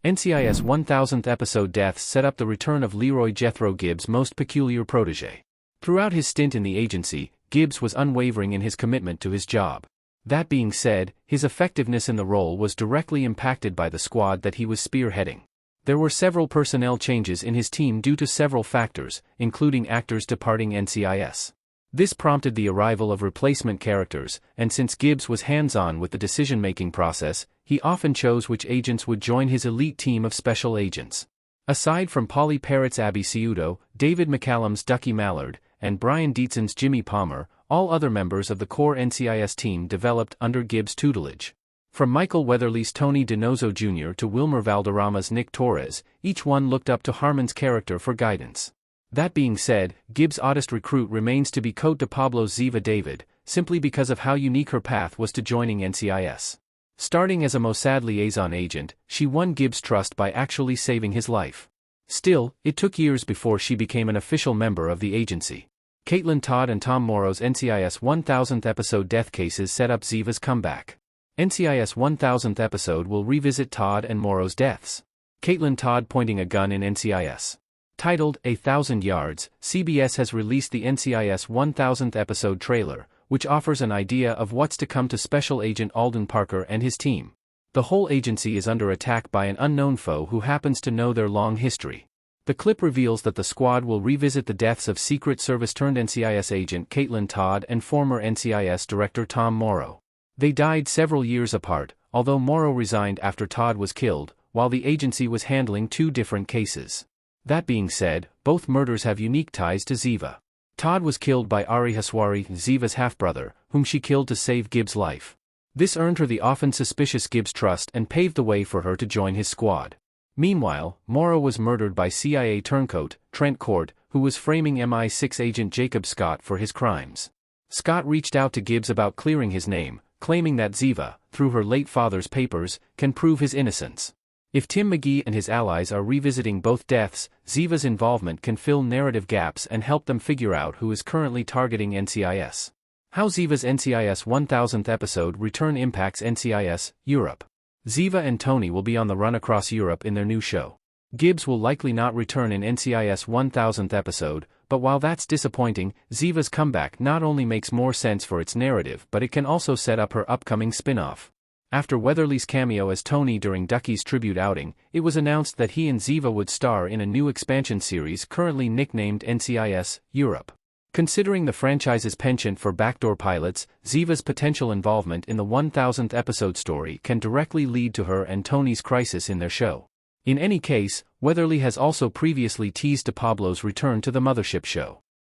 NCIS 1000th episode deaths set up the return of Leroy Jethro Gibbs' most peculiar protege. Throughout his stint in the agency, Gibbs was unwavering in his commitment to his job. That being said, his effectiveness in the role was directly impacted by the squad that he was spearheading. There were several personnel changes in his team due to several factors, including actors departing NCIS. This prompted the arrival of replacement characters, and since Gibbs was hands-on with the decision-making process, he often chose which agents would join his elite team of special agents. Aside from Polly Parrott's Abby Ciuto, David McCallum's Ducky Mallard, and Brian Dietzon's Jimmy Palmer, all other members of the core NCIS team developed under Gibbs' tutelage. From Michael Weatherly's Tony DiNozzo Jr. to Wilmer Valderrama's Nick Torres, each one looked up to Harmon's character for guidance. That being said, Gibbs' oddest recruit remains to be Cote de Pablo's Ziva David, simply because of how unique her path was to joining NCIS. Starting as a Mossad liaison agent, she won Gibbs' trust by actually saving his life. Still, it took years before she became an official member of the agency. Caitlin Todd and Tom Morrow's NCIS 1000th episode death cases set up Ziva's comeback. NCIS 1000th episode will revisit Todd and Morrow's deaths. Caitlin Todd pointing a gun in NCIS. Titled A Thousand Yards, CBS has released the NCIS 1000th episode trailer, which offers an idea of what's to come to Special Agent Alden Parker and his team. The whole agency is under attack by an unknown foe who happens to know their long history. The clip reveals that the squad will revisit the deaths of Secret Service-turned-NCIS agent Caitlin Todd and former NCIS director Tom Morrow. They died several years apart, although Morrow resigned after Todd was killed, while the agency was handling two different cases. That being said, both murders have unique ties to Ziva. Todd was killed by Ari Haswari, Ziva's half-brother, whom she killed to save Gibbs' life. This earned her the often suspicious Gibbs' trust and paved the way for her to join his squad. Meanwhile, Morrow was murdered by CIA turncoat, Trent Court, who was framing MI6 agent Jacob Scott for his crimes. Scott reached out to Gibbs about clearing his name, claiming that Ziva, through her late father's papers, can prove his innocence. If Tim McGee and his allies are revisiting both deaths, Ziva's involvement can fill narrative gaps and help them figure out who is currently targeting NCIS. How Ziva's NCIS 1000th episode return impacts NCIS, Europe. Ziva and Tony will be on the run across Europe in their new show. Gibbs will likely not return in NCIS 1000th episode, but while that's disappointing, Ziva's comeback not only makes more sense for its narrative but it can also set up her upcoming spin-off. After Weatherly's cameo as Tony during Ducky's tribute outing, it was announced that he and Ziva would star in a new expansion series currently nicknamed NCIS, Europe. Considering the franchise's penchant for backdoor pilots, Ziva's potential involvement in the 1000th episode story can directly lead to her and Tony's crisis in their show. In any case, Weatherly has also previously teased DePablo's return to the Mothership show.